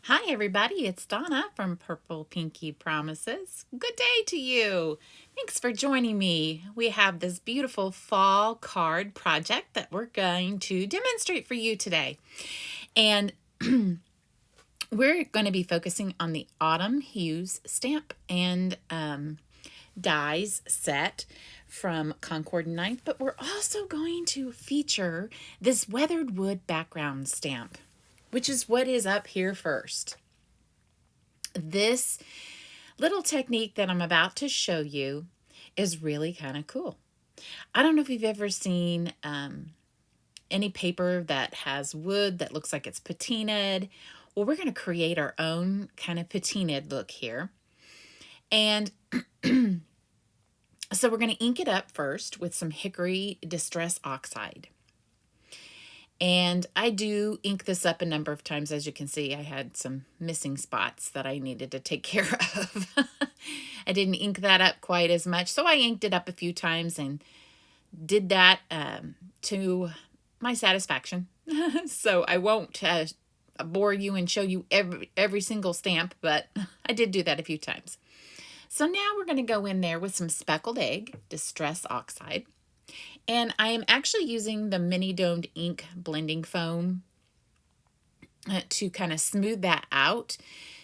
Hi everybody, it's Donna from Purple Pinky Promises. Good day to you. Thanks for joining me. We have this beautiful fall card project that we're going to demonstrate for you today. And we're going to be focusing on the Autumn Hues stamp and dies set from Concord 9th, but we're also going to feature this weathered wood background stamp, which is what is up here first. This little technique that I'm about to show you is really kind of cool. I don't know if you've ever seen any paper that has wood that looks like it's patinaed. Well, we're going to create our own kind of patinaed look here. And so we're going to ink it up first with some Hickory Distress Oxide. And I do ink this up a number of times. As you can see, I had some missing spots that I needed to take care of. I didn't ink that up quite as much, so I inked it up a few times and did that to my satisfaction. So I won't bore you and show you every single stamp, but I did do that a few times. So now we're going to go in there with some Speckled Egg Distress Oxide. And I am actually using the mini domed ink blending foam to kind of smooth that out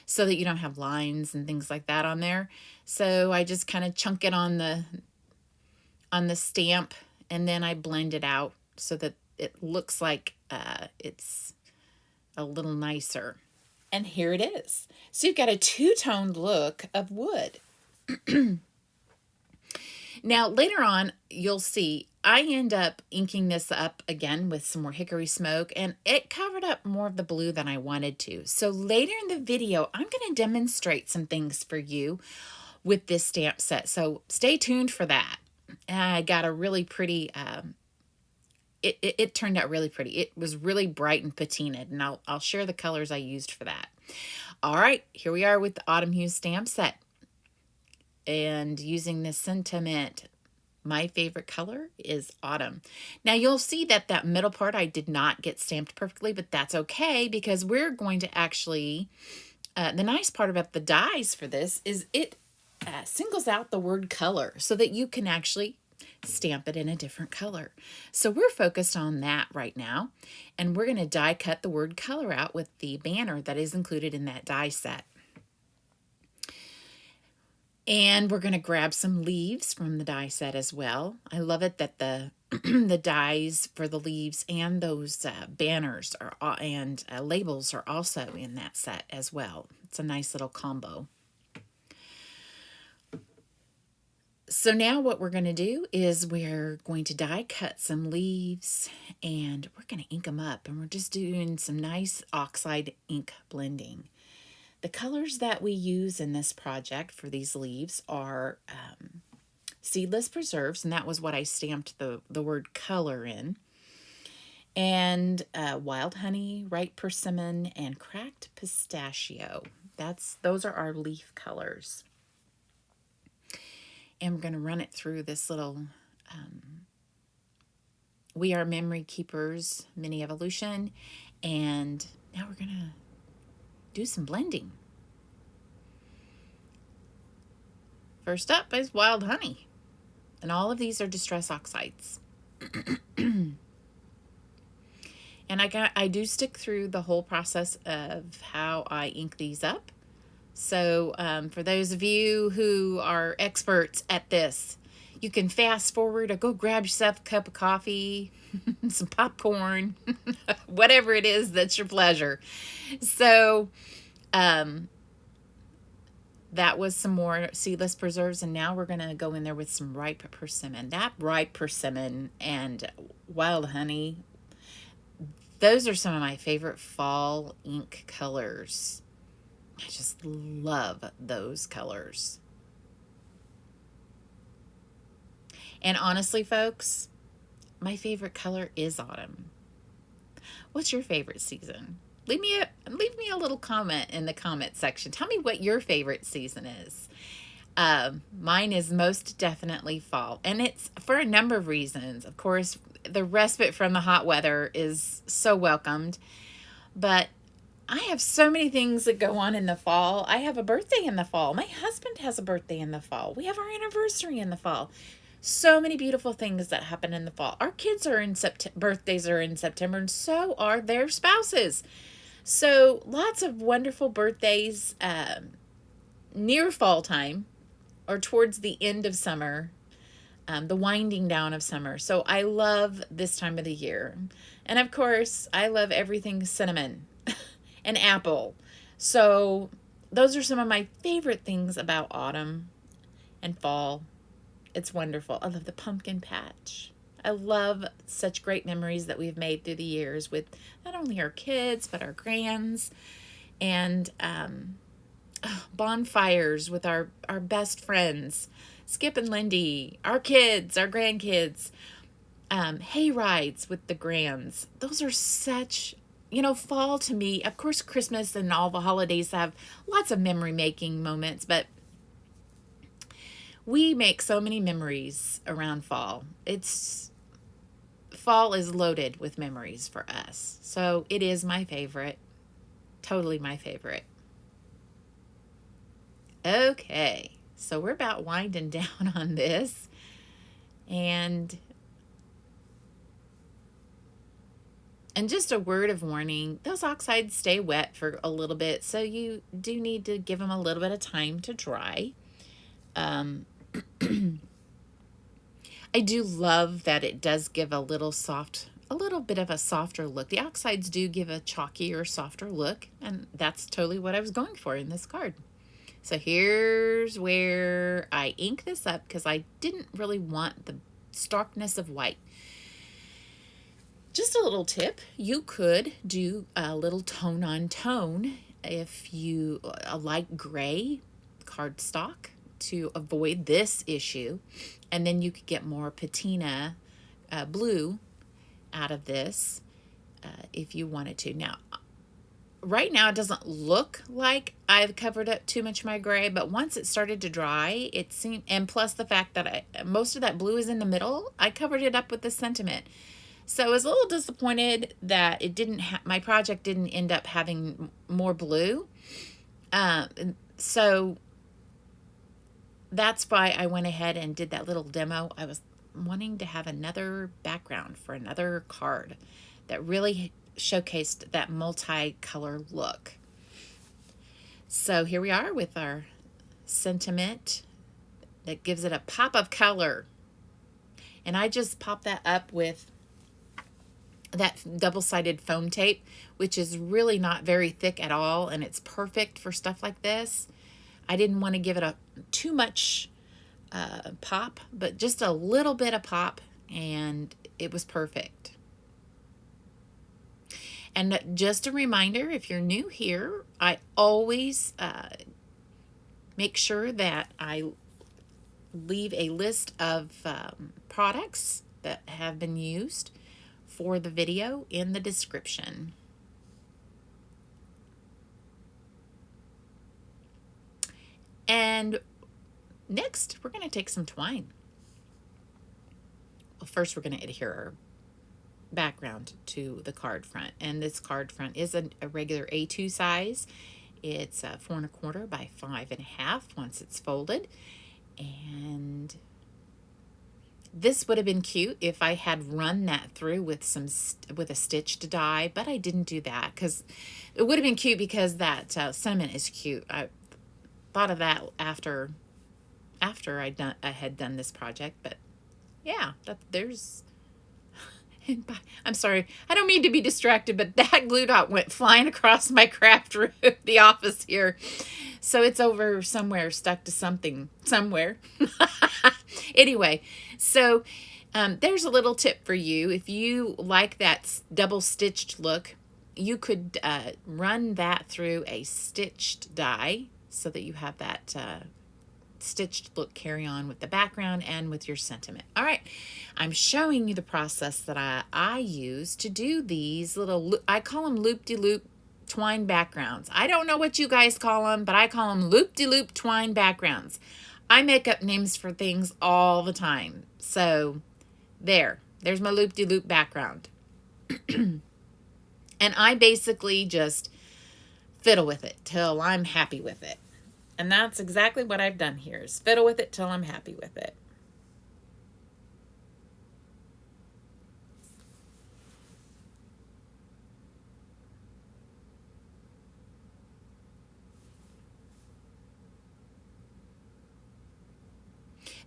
so that you don't have lines and things like that on there. So I just kind of chunk it on the stamp, and then I blend it out so that it looks like it's a little nicer. And here it is. So you've got a two-toned look of wood. Now, later on, you'll see I end up inking this up again with some more Hickory Smoke, and it covered up more of the blue than I wanted to. So later in the video, I'm going to demonstrate some things for you with this stamp set. So stay tuned for that. I got a really pretty, it turned out really pretty. It was really bright and patinaed, and I'll share the colors I used for that. All right, here we are with the Autumn Hues stamp set. And using this sentiment, my favorite color is autumn. Now you'll see that middle part I did not get stamped perfectly, but that's okay because we're going to actually, the nice part about the dies for this is it singles out the word color so that you can actually stamp it in a different color. So we're focused on that right now, and we're going to die cut the word color out with the banner that is included in that die set. And we're going to grab some leaves from the die set as well. I love it that the the dies for the leaves and those banners and labels are also in that set as well. It's a nice little combo. So now what we're going to do is we're going to die cut some leaves, and we're going to ink them up, and we're just doing some nice oxide ink blending. The colors that we use in this project for these leaves are Seedless Preserves, and that was what I stamped the word color in, and Wild Honey, Ripe Persimmon, and Cracked Pistachio. Those are our leaf colors. And we're going to run it through this little We Are Memory Keepers mini evolution, and now we're going to do some blending. First up is Wild Honey, and all of these are Distress Oxides. And I do stick through the whole process of how I ink these up. So for those of you who are experts at this, you can fast forward or go grab yourself a cup of coffee, some popcorn, whatever it is that's your pleasure. So that was some more Seedless Preserves, and now we're going to go in there with some Ripe Persimmon. That Ripe Persimmon and Wild Honey, those are some of my favorite fall ink colors. I just love those colors. And honestly, folks, my favorite color is autumn. What's your favorite season? Leave me a little comment in the comment section. Tell me what your favorite season is. Mine is most definitely fall, and it's for a number of reasons. Of course, the respite from the hot weather is so welcomed, but I have so many things that go on in the fall. I have a birthday in the fall. My husband has a birthday in the fall. We have our anniversary in the fall. So many beautiful things that happen in the fall. Our kids are in birthdays are in September, and so are their spouses. So lots of wonderful birthdays near fall time or towards the end of summer, the winding down of summer. So I love this time of the year. And of course, I love everything cinnamon and apple. So those are some of my favorite things about autumn and fall. It's wonderful. I love the pumpkin patch. I love such great memories that we've made through the years with not only our kids, but our grands, and bonfires with our best friends, Skip and Lindy, our kids, our grandkids, hay rides with the grands. Those are such, fall to me, of course, Christmas and all the holidays have lots of memory making moments, but we make so many memories around fall. Fall is loaded with memories for us. So it is my favorite. Totally my favorite. Okay, so we're about winding down on this. And just a word of warning, those oxides stay wet for a little bit, so you do need to give them a little bit of time to dry. I do love that it does give a little bit of a softer look. The oxides do give a chalkier, softer look, and that's totally what I was going for in this card. So here's where I ink this up because I didn't really want the starkness of white. Just a little tip, you could do a little tone on tone if you a light gray cardstock to avoid this issue, and then you could get more patina blue out of this if you wanted to. Now, right now it doesn't look like I've covered up too much of my gray, but once it started to dry, it seemed, and plus the fact that most of that blue is in the middle, I covered it up with the sentiment. So I was a little disappointed that it didn't my project didn't end up having more blue. So that's why I went ahead and did that little demo. I was wanting to have another background for another card that really showcased that multi-color look. So here we are with our sentiment that gives it a pop of color. And I just pop that up with that double-sided foam tape, which is really not very thick at all, and it's perfect for stuff like this. I didn't want to give it too much pop, but just a little bit of pop, and it was perfect. And just a reminder, if you're new here, I always make sure that I leave a list of products that have been used for the video in the description. And next, we're going to take some twine. Well, first we're going to adhere our background to the card front. And this card front is a regular A2 size. It's 4 1/4 by 5 1/2 once it's folded. And this would have been cute if I had run that through with a stitched die, but I didn't do that because it would have been cute because that sentiment is cute. I thought of that after I had done this project, but yeah, there's. I'm sorry, I don't mean to be distracted, but that glue dot went flying across my craft room, the office here. So it's over somewhere, stuck to something somewhere. Anyway, so there's a little tip for you. If you like that double stitched look, you could run that through a stitched die so that you have that stitched look carry on with the background and with your sentiment. All right, I'm showing you the process that I use to do these little, I call them loop-de-loop twine backgrounds. I don't know what you guys call them, but I call them loop-de-loop twine backgrounds. I make up names for things all the time. So there's my loop-de-loop background. And I basically just fiddle with it till I'm happy with it. And that's exactly what I've done here, is fiddle with it till I'm happy with it.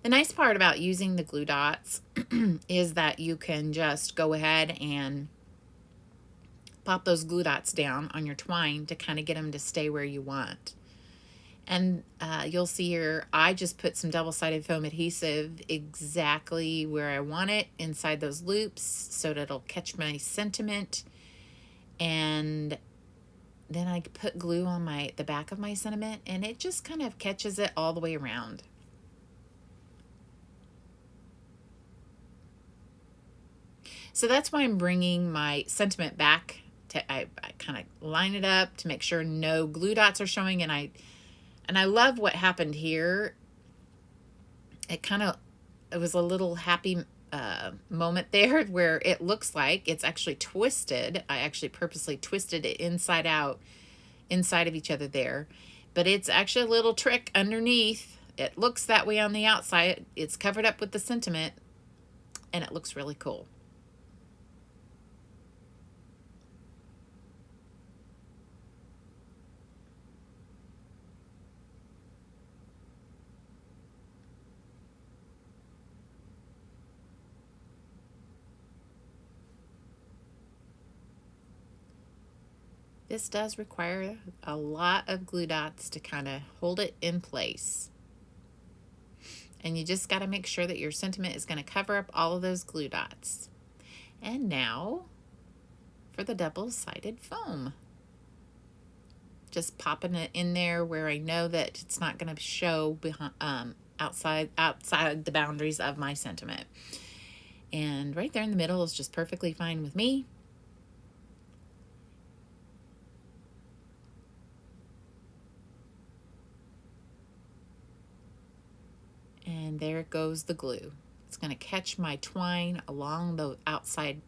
The nice part about using the glue dots is that you can just go ahead and pop those glue dots down on your twine to kind of get them to stay where you want. And you'll see here, I just put some double-sided foam adhesive exactly where I want it inside those loops so that it'll catch my sentiment. And then I put glue on the back of my sentiment, and it just kind of catches it all the way around. So that's why I'm bringing my sentiment back. I kind of line it up to make sure no glue dots are showing, and I love what happened here. It was a little happy moment there where it looks like it's actually twisted. I actually purposely twisted it inside out, inside of each other there. But it's actually a little trick underneath. It looks that way on the outside. It's covered up with the sentiment, and it looks really cool. This does require a lot of glue dots to kind of hold it in place. And you just got to make sure that your sentiment is going to cover up all of those glue dots. And now for the double-sided foam. Just popping it in there where I know that it's not going to show behind, outside the boundaries of my sentiment. And right there in the middle is just perfectly fine with me. And there goes the glue. It's going to catch my twine along the outside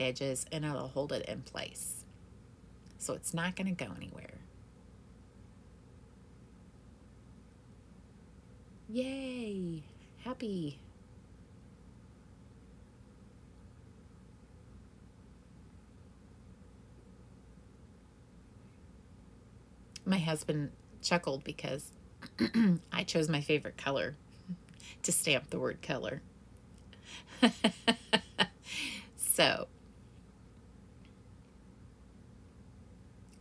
edges, and it'll hold it in place. So it's not going to go anywhere. Yay! Happy. My husband chuckled because I chose my favorite color to stamp the word color. So,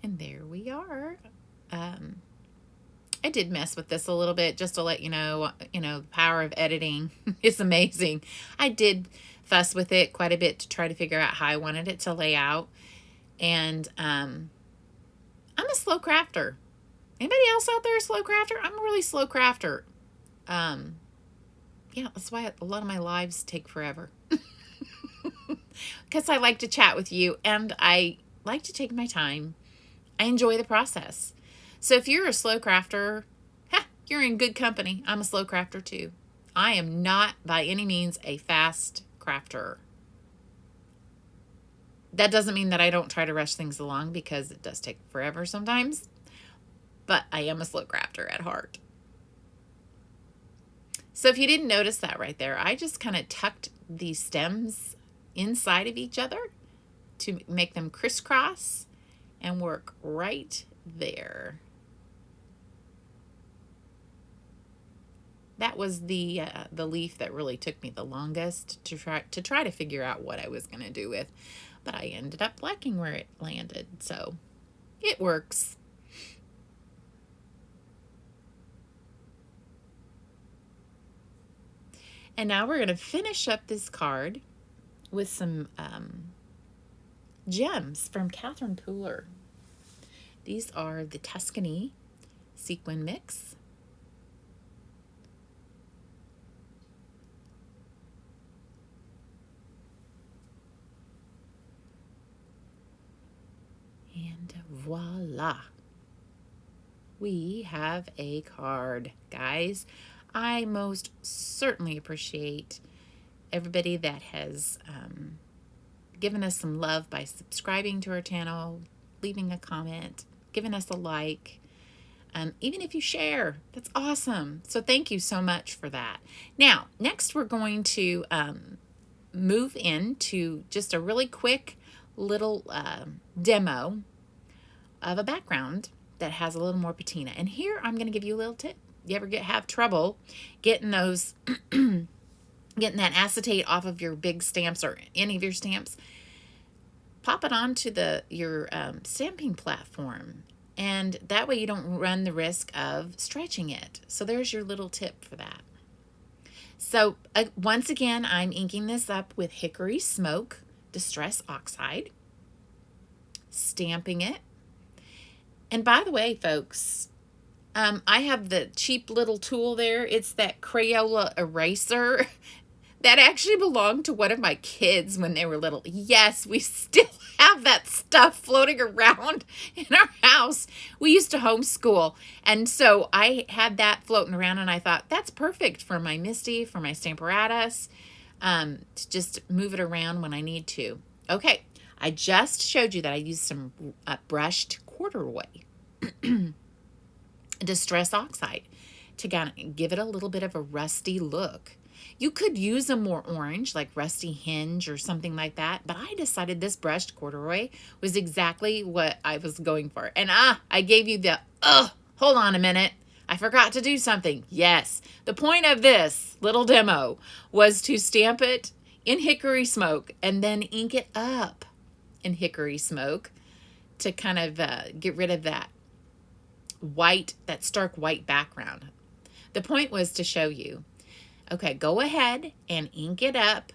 and there we are. I did mess with this a little bit just to let you know, the power of editing is amazing. I did fuss with it quite a bit to try to figure out how I wanted it to lay out. And I'm a slow crafter. Anybody else out there a slow crafter? I'm a really slow crafter. Yeah, that's why a lot of my lives take forever. Because I like to chat with you, and I like to take my time. I enjoy the process. So if you're a slow crafter, you're in good company. I'm a slow crafter too. I am not by any means a fast crafter. That doesn't mean that I don't try to rush things along, because it does take forever sometimes. But I am a slow crafter at heart. So if you didn't notice that right there, I just kind of tucked these stems inside of each other to make them crisscross and work right there. That was the leaf that really took me the longest to try to figure out what I was going to do with, but I ended up liking where it landed, so it works. And now we're going to finish up this card with some gems from Catherine Pooler. These are the Tuscany Sequin Mix. And voila, we have a card, guys. I most certainly appreciate everybody that has given us some love by subscribing to our channel, leaving a comment, giving us a like. Even if you share, that's awesome. So thank you so much for that. Now, next we're going to move into just a really quick little demo of a background that has a little more patina. And here I'm going to give you a little tip. You ever have trouble getting those, getting that acetate off of your big stamps or any of your stamps? Pop it onto your stamping platform. And that way you don't run the risk of stretching it. So there's your little tip for that. So once again, I'm inking this up with Hickory Smoke Distress Oxide. Stamping it. And by the way, folks, I have the cheap little tool there. It's that Crayola eraser that actually belonged to one of my kids when they were little. Yes, we still have that stuff floating around in our house. We used to homeschool, and so I had that floating around, and I thought, that's perfect for my Misty, for my Stamparatus, to just move it around when I need to. Okay, I just showed you that I used some brushed corduroy Distress Oxide to kind of give it a little bit of a rusty look. You could use a more orange, like Rusty Hinge or something like that, but I decided this brushed corduroy was exactly what I was going for. And I gave you the, hold on a minute, I forgot to do something. Yes, the point of this little demo was to stamp it in Hickory Smoke and then ink it up in Hickory Smoke to kind of get rid of that white, that stark white background. The point was to show you, okay, go ahead and ink it up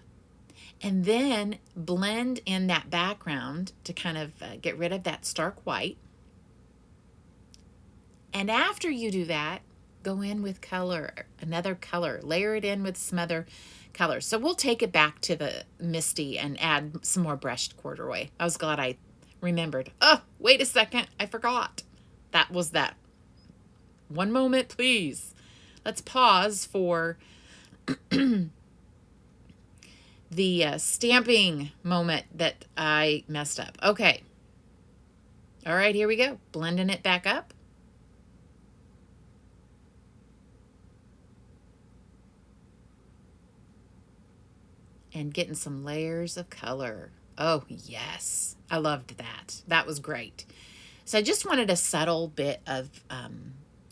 and then blend in that background to kind of get rid of that stark white. And after you do that, go in with color, another color, layer it in with some other colors. So we'll take it back to the Misty and add some more brushed corduroy. I was glad I remembered. Oh, wait a second, I forgot. That was that. One moment, please. Let's pause for the stamping moment that I messed up. Okay. All right, here we go. Blending it back up. And getting some layers of color. Oh, yes. I loved that. That was great. So I just wanted a subtle bit of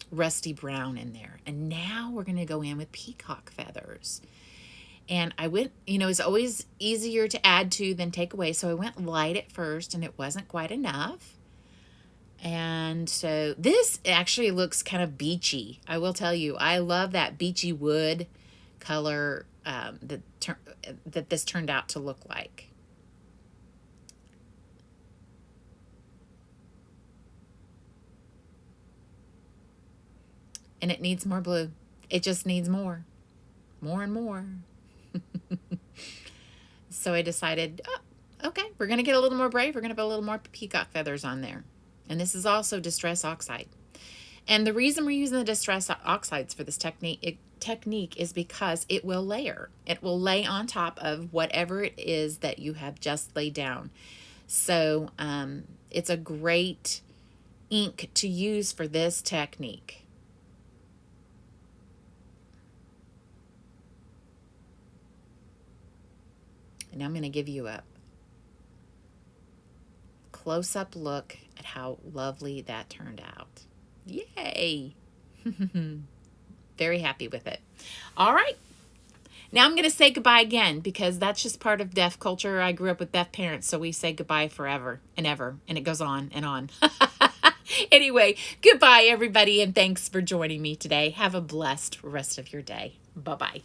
rusty brown in there. And now we're going to go in with Peacock Feathers. And I went, you know, it's always easier to add to than take away. So I went light at first and it wasn't quite enough. And so this actually looks kind of beachy. I will tell you, I love that beachy wood color that this turned out to look like. And it needs more blue. It just needs more and more. So I decided, oh, okay, we're going to get a little more brave. We're going to put a little more Peacock Feathers on there. And this is also Distress Oxide. And the reason we're using the Distress Oxides for this technique is because it will layer. It will lay on top of whatever it is that you have just laid down. So it's a great ink to use for this technique. And I'm going to give you a close-up look at how lovely that turned out. Yay! Very happy with it. All right. Now I'm going to say goodbye again because that's just part of deaf culture. I grew up with deaf parents, so we say goodbye forever and ever, and it goes on and on. Anyway, goodbye, everybody, and thanks for joining me today. Have a blessed rest of your day. Bye-bye.